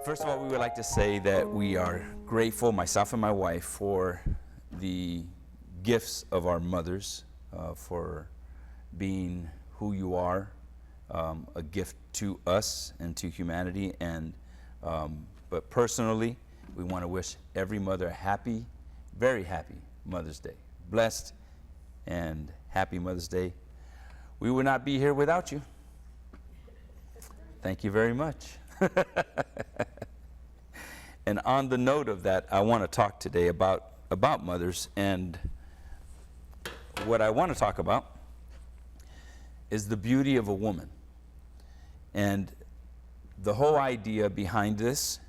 First of all, we would like to say that we are grateful, myself and my wife, for the gifts of our mothers, for being who you are, a gift to us and to humanity. But personally, we want to wish every mother a happy, very happy Mother's Day. Blessed and happy Mother's Day. We would not be here without you. Thank you very much. And on the note of that, I want to talk today about mothers, and what I want to talk about is the beauty of a woman. And the whole idea behind this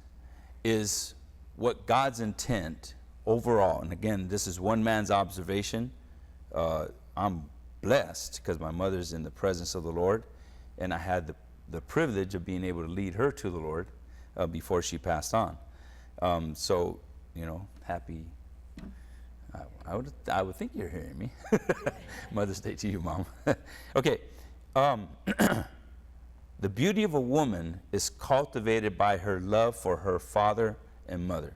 is what God's intent overall, and again, this is one man's observation. I'm blessed because my mother's in the presence of the Lord, and I had the privilege of being able to lead her to the Lord before she passed on. So, you know, happy, I would think you're hearing me. Mother's Day to you, Mom. Okay, the beauty of a woman is cultivated by her love for her father and mother.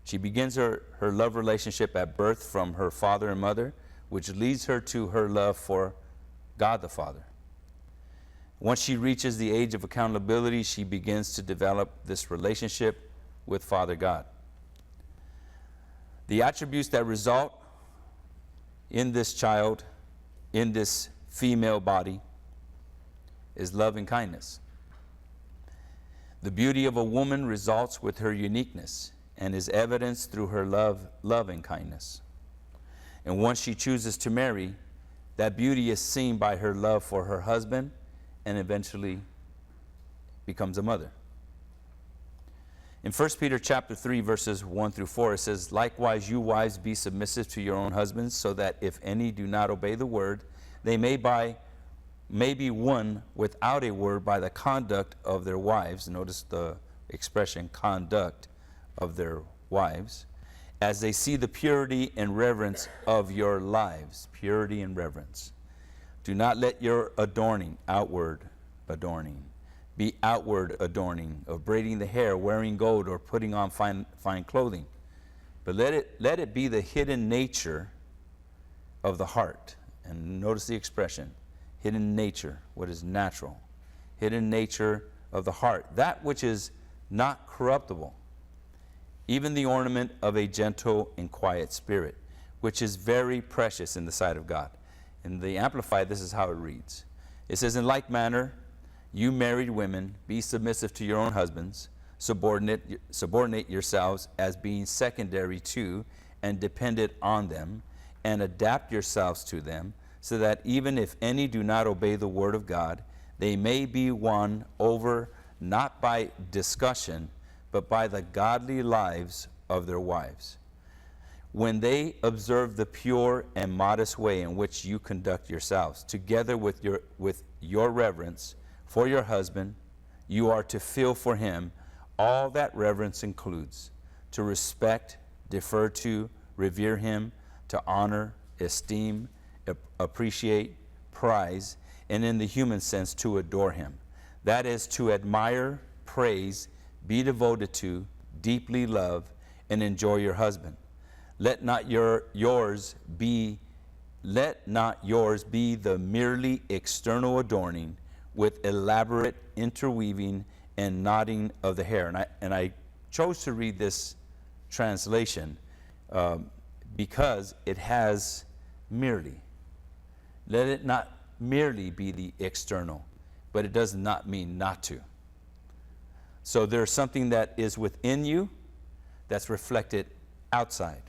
She begins her love relationship at birth from her father and mother, which leads her to her love for God the Father. Once she reaches the age of accountability, she begins to develop this relationship with Father God. The attributes that result in this child, in this female body, is love and kindness. The beauty of a woman results with her uniqueness and is evidenced through her love and kindness. And once she chooses to marry, that beauty is seen by her love for her husband and eventually becomes a mother. In 1 Peter chapter 3, verses 1 through 4, it says, "Likewise, you wives, be submissive to your own husbands, so that if any do not obey the word, they may be won without a word by the conduct of their wives." Notice the expression, conduct of their wives, "as they see the purity and reverence of your lives." Purity and reverence. "Do not let your adorning, outward adorning, be outward adorning of braiding the hair, wearing gold, or putting on fine clothing. But let it be the hidden nature of the heart." And notice the expression, hidden nature, what is natural. Hidden nature of the heart, that which is not corruptible, even the ornament of a gentle and quiet spirit, which is very precious in the sight of God. In the Amplified, this is how it reads. It says, "In like manner, you married women, be submissive to your own husbands, subordinate yourselves as being secondary to and dependent on them, and adapt yourselves to them, so that even if any do not obey the word of God, they may be won over not by discussion, but by the godly lives of their wives, when they observe the pure and modest way in which you conduct yourselves, together with your reverence for your husband. You are to feel for him all that reverence includes, to respect, defer to, revere him, to honor, esteem, appreciate, prize, and in the human sense, to adore him. That is, to admire, praise, be devoted to, deeply love, and enjoy your husband. Let not yours be the merely external adorning with elaborate interweaving and knotting of the hair." And I chose to read this translation because it has merely. Let it not merely be the external, but it does not mean not to. So there's something that is within you that's reflected outside.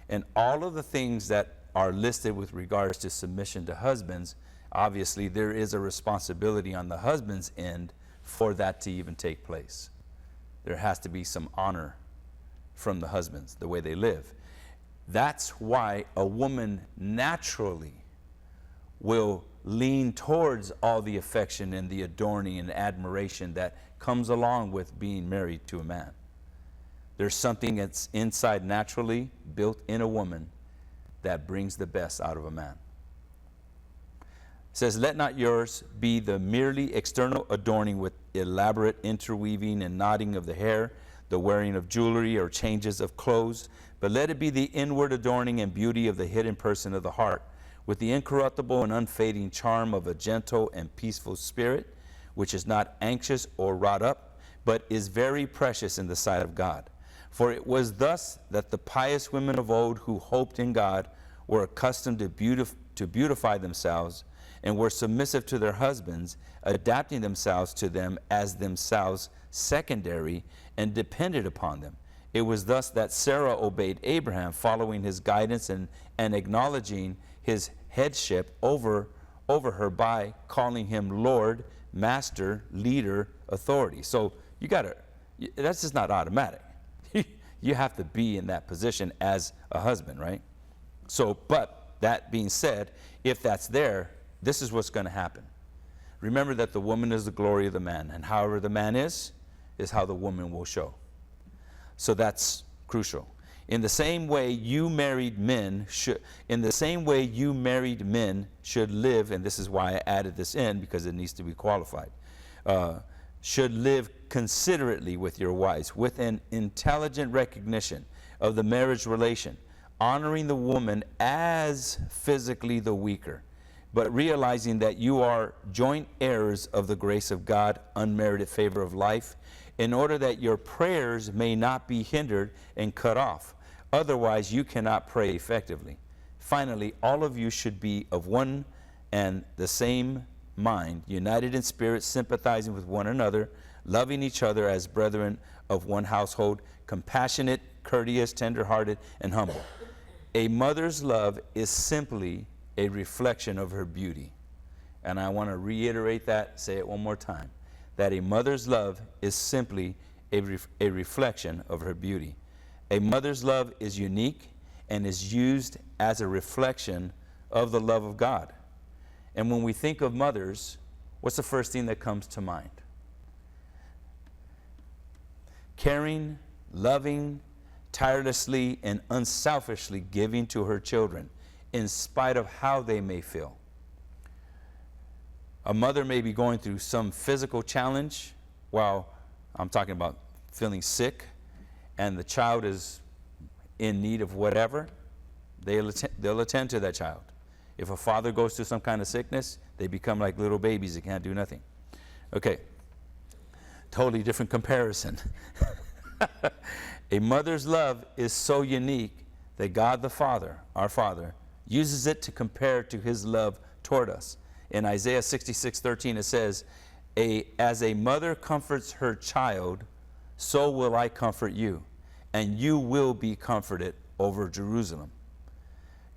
And all of the things that are listed with regards to submission to husbands, obviously there is a responsibility on the husband's end for that to even take place. There has to be some honor from the husbands, the way they live. That's why a woman naturally will lean towards all the affection and the adorning and admiration that comes along with being married to a man. There's something that's inside naturally built in a woman that brings the best out of a man. says, let not yours be the merely external adorning with elaborate interweaving and knotting of the hair, the wearing of jewelry or changes of clothes, but let it be the inward adorning and beauty of the hidden person of the heart, with the incorruptible and unfading charm of a gentle and peaceful spirit, which is not anxious or wrought up, but is very precious in the sight of God. For it was thus that the pious women of old who hoped in God were accustomed to beautify themselves, and were submissive to their husbands, adapting themselves to them as themselves secondary and dependent upon them. It was thus that Sarah obeyed Abraham, following his guidance and acknowledging his headship over her by calling him Lord, Master, Leader, Authority. So that's just not automatic. You have to be in that position as a husband, right? So, but that being said, if that's there, this is what's going to happen. Remember that the woman is the glory of the man, and however the man is how the woman will show. So that's crucial. In the same way you married men should live, and this is why I added this in, because it needs to be qualified, should live considerately with your wives, with an intelligent recognition of the marriage relation, honoring the woman as physically the weaker, but realizing that you are joint heirs of the grace of God, unmerited favor of life, in order that your prayers may not be hindered and cut off. Otherwise, you cannot pray effectively. Finally, all of you should be of one and the same mind, united in spirit, sympathizing with one another, loving each other as brethren of one household, compassionate, courteous, tender-hearted, and humble. A mother's love is simply a reflection of her beauty. And I want to reiterate that, say it one more time, that a mother's love is simply a reflection of her beauty. A mother's love is unique and is used as a reflection of the love of God. And when we think of mothers, what's the first thing that comes to mind? Caring, loving, tirelessly and unselfishly giving to her children, in spite of how they may feel. A mother may be going through some physical challenge, while I'm talking about feeling sick, and the child is in need of whatever, they'll attend to that child. If a father goes through some kind of sickness, they become like little babies that can't do nothing. Okay, totally different comparison. A mother's love is so unique that God the Father, our Father, uses it to compare to his love toward us. In Isaiah 66:13 it says, as a mother comforts her child, so will I comfort you, and you will be comforted over Jerusalem.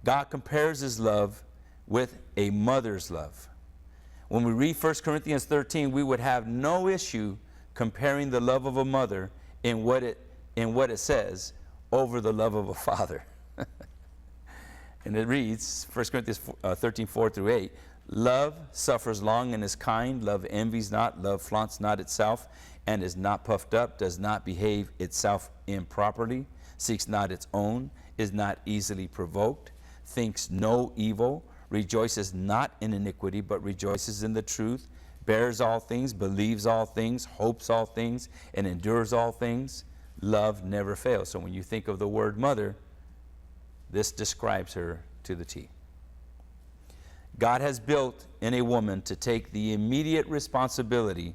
God compares his love with a mother's love. When we read 1 Corinthians 13, we would have no issue comparing the love of a mother in what it says over the love of a father. And it reads, 1 Corinthians 13:4-8, love suffers long and is kind, love envies not, love flaunts not itself, and is not puffed up, does not behave itself improperly, seeks not its own, is not easily provoked, thinks no evil, rejoices not in iniquity, but rejoices in the truth, bears all things, believes all things, hopes all things, and endures all things. Love never fails. So when you think of the word mother, this describes her to the T. God has built in a woman to take the immediate responsibility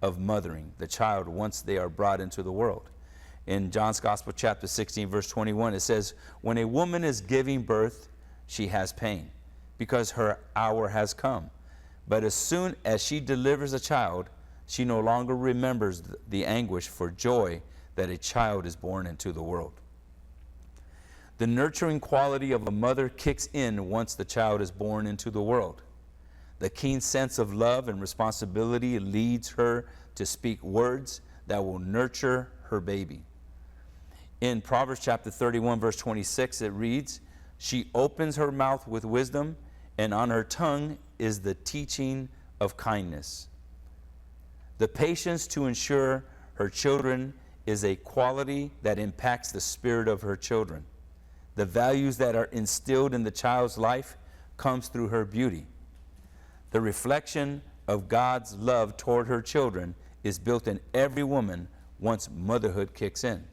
of mothering the child once they are brought into the world. In John's Gospel, chapter 16, verse 21, it says, when a woman is giving birth, she has pain, because her hour has come. But as soon as she delivers a child, she no longer remembers the anguish for joy that a child is born into the world. The nurturing quality of a mother kicks in once the child is born into the world. The keen sense of love and responsibility leads her to speak words that will nurture her baby. In Proverbs chapter 31, verse 26, it reads, she opens her mouth with wisdom, and on her tongue is the teaching of kindness. The patience to ensure her children is a quality that impacts the spirit of her children. The values that are instilled in the child's life comes through her beauty. The reflection of God's love toward her children is built in every woman once motherhood kicks in.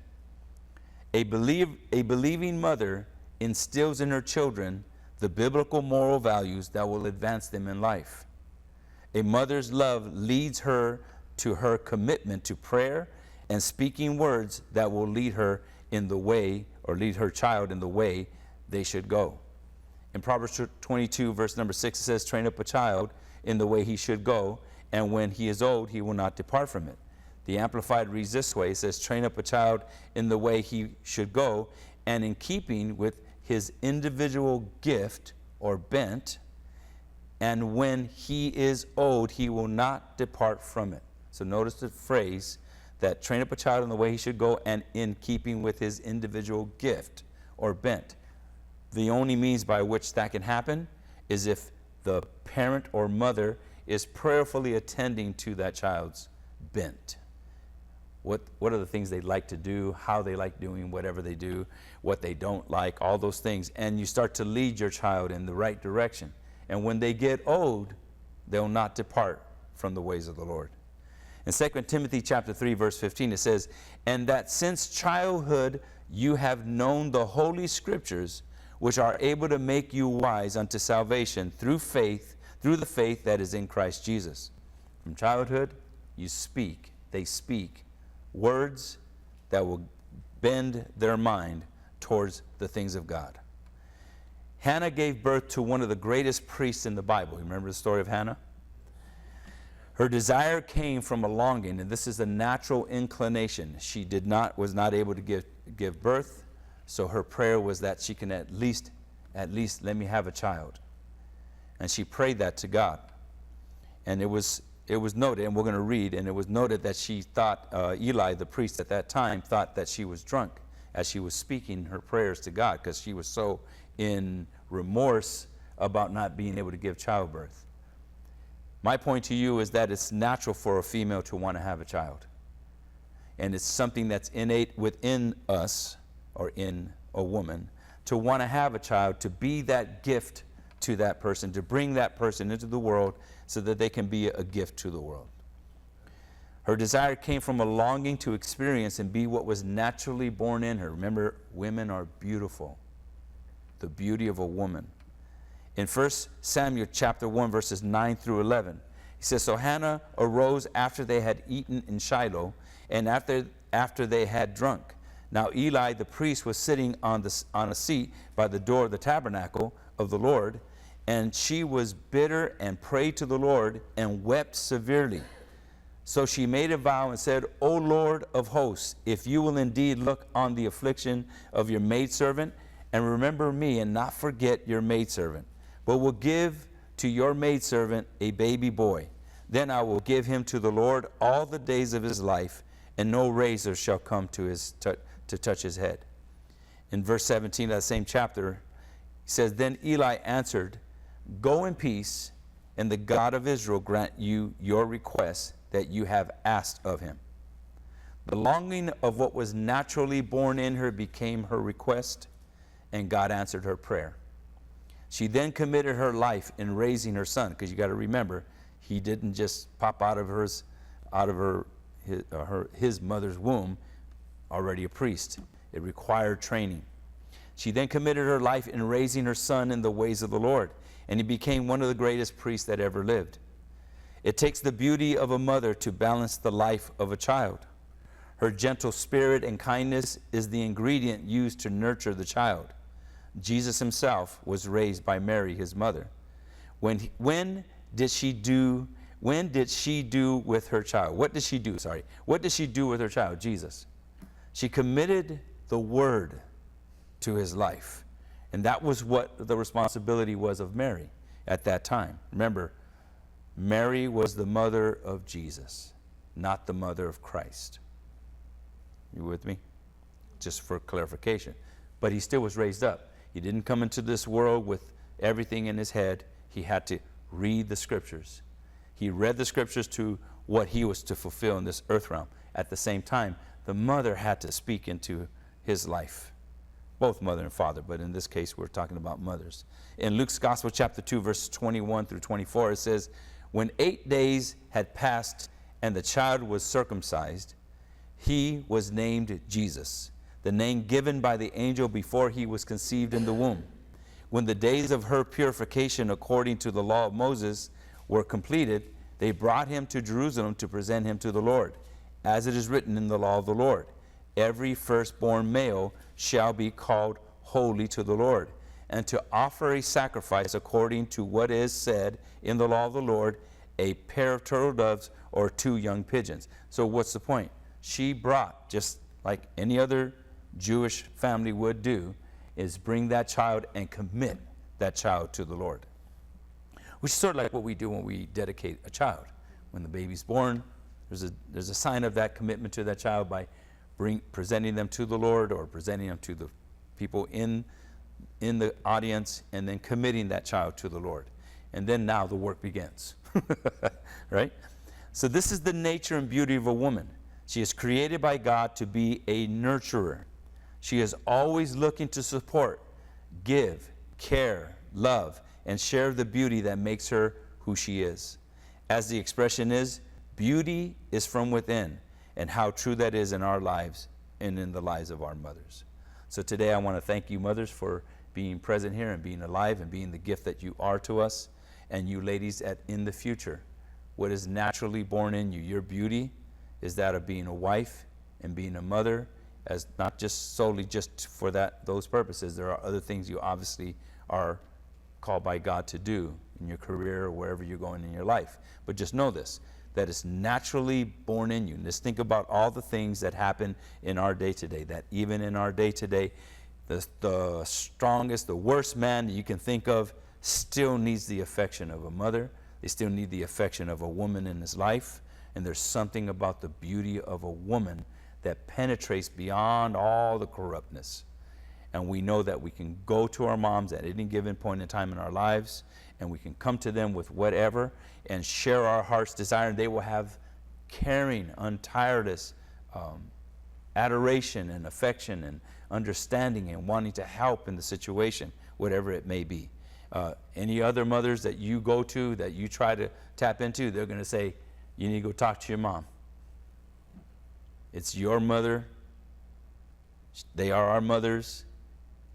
A believing mother instills in her children the biblical moral values that will advance them in life. A mother's love leads her to her commitment to prayer and speaking words that will lead her in the way, or lead her child in the way they should go. In Proverbs 22, verse number 6, it says, train up a child in the way he should go, and when he is old, he will not depart from it. The Amplified reads this way. It says, train up a child in the way he should go, and in keeping with his individual gift or bent, and when he is old, he will not depart from it. So notice the phrase that train up a child in the way he should go, and in keeping with his individual gift or bent. The only means by which that can happen is if the parent or mother is prayerfully attending to that child's bent. What are the things they like to do, how they like doing whatever they do, what they don't like, all those things. And you start to lead your child in the right direction. And when they get old, they'll not depart from the ways of the Lord. In 2 Timothy chapter 3, verse 15, it says, and that since childhood you have known the holy scriptures, which are able to make you wise unto salvation through faith, through the faith that is in Christ Jesus. From childhood, they speak words that will bend their mind towards the things of God. Hannah gave birth to one of the greatest priests in the Bible. You remember the story of Hannah? Her desire came from a longing, and this is a natural inclination. She was not able to give birth, so her prayer was that she can at least let me have a child. And she prayed that to God. And it was noted, and we're going to read, and it was noted that she thought, Eli, the priest at that time, thought that she was drunk as she was speaking her prayers to God, because she was so in remorse about not being able to give childbirth. My point to you is that it's natural for a female to want to have a child. And it's something that's innate within us, or in a woman, to want to have a child, to be that gift to that person, to bring that person into the world so that they can be a gift to the world. Her desire came from a longing to experience and be what was naturally born in her. Remember, women are beautiful. The beauty of a woman. In 1 Samuel chapter 1, verses 9 through 11, he says, so Hannah arose after they had eaten in Shiloh, and after they had drunk. Now Eli the priest was sitting on a seat by the door of the tabernacle of the Lord, and she was bitter and prayed to the Lord and wept severely. So she made a vow and said, O Lord of hosts, if you will indeed look on the affliction of your maidservant, and remember me and not forget your maidservant, but will give to your maidservant a baby boy, then I will give him to the Lord all the days of his life, and no razor shall come to touch his head. In verse 17 of that same chapter, he says, then Eli answered, go in peace, and the God of Israel grant you your request that you have asked of him. The longing of what was naturally born in her became her request, and God answered her prayer. She then committed her life in raising her son, because you got to remember, he didn't just pop out of his mother's womb already a priest. It required training. She then committed her life in raising her son in the ways of the Lord, and he became one of the greatest priests that ever lived. It takes the beauty of a mother to balance the life of a child. Her gentle spirit and kindness is the ingredient used to nurture the child. Jesus himself was raised by Mary, his mother. When did she do with her child? What did she do? What did she do with her child, Jesus? She committed the word to his life. And that was what the responsibility was of Mary at that time. Remember, Mary was the mother of Jesus, not the mother of Christ. You with me? Just for clarification. But he still was raised up. He didn't come into this world with everything in his head. He had to read the scriptures. He read the scriptures to what he was to fulfill in this earth realm. At the same time, the mother had to speak into his life. both mother and father, but in this case we're talking about mothers. In Luke's Gospel, chapter 2, verses 21 through 24, it says, when 8 days had passed and the child was circumcised, he was named Jesus, the name given by the angel before he was conceived in the womb. When the days of her purification according to the law of Moses were completed, they brought him to Jerusalem to present him to the Lord. As it is written in the law of the Lord, every firstborn male shall be called holy to the Lord, and to offer a sacrifice according to what is said in the law of the Lord, a pair of turtle doves or 2 young pigeons. So what's the point? She brought, just like any other Jewish family would do, is bring that child and commit that child to the Lord. Which is sort of like what we do when we dedicate a child. When the baby's born, there's a sign of that commitment to that child by presenting them to the Lord, or presenting them to the people in the audience, and then committing that child to the Lord. And then now the work begins. Right? So this is the nature and beauty of a woman. She is created by God to be a nurturer. She is always looking to support, give, care, love, and share the beauty that makes her who she is. As the expression is, beauty is from within, and how true that is in our lives and in the lives of our mothers. So today I want to thank you, mothers, for being present here and being alive and being the gift that you are to us. And you ladies, in the future, what is naturally born in you, your beauty, is that of being a wife and being a mother, as not just solely just for those purposes. There are other things you obviously are called by God to do in your career or wherever you're going in your life. But just know this, that is naturally born in you. And just think about all the things that happen in our day-to-day, that even in our day-to-day, the strongest, the worst man that you can think of still needs the affection of a mother. They still need the affection of a woman in his life. And there's something about the beauty of a woman that penetrates beyond all the corruptness. And we know that we can go to our moms at any given point in time in our lives, and we can come to them with whatever and share our heart's desire, and they will have caring, untireless adoration and affection and understanding and wanting to help in the situation, whatever it may be. Any other mothers that you go to, that you try to tap into, they're going to say, you need to go talk to your mom. It's your mother. They are our mothers.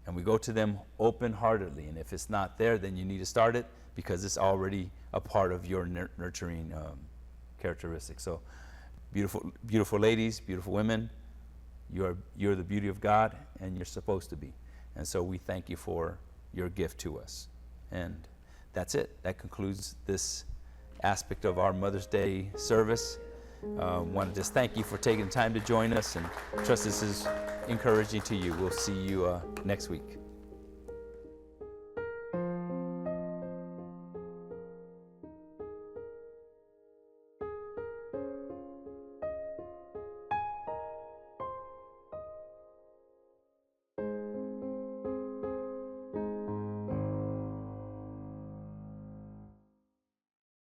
And we go to them open-heartedly. And if it's not there, then you need to start it, because it's already a part of your nurturing characteristics. So beautiful, beautiful ladies, beautiful women, you're the beauty of God, and you're supposed to be. And so we thank you for your gift to us. And that's it. That concludes this aspect of our Mother's Day service. Want to just thank you for taking the time to join us, and trust this is encouraging to you. We'll see you next week.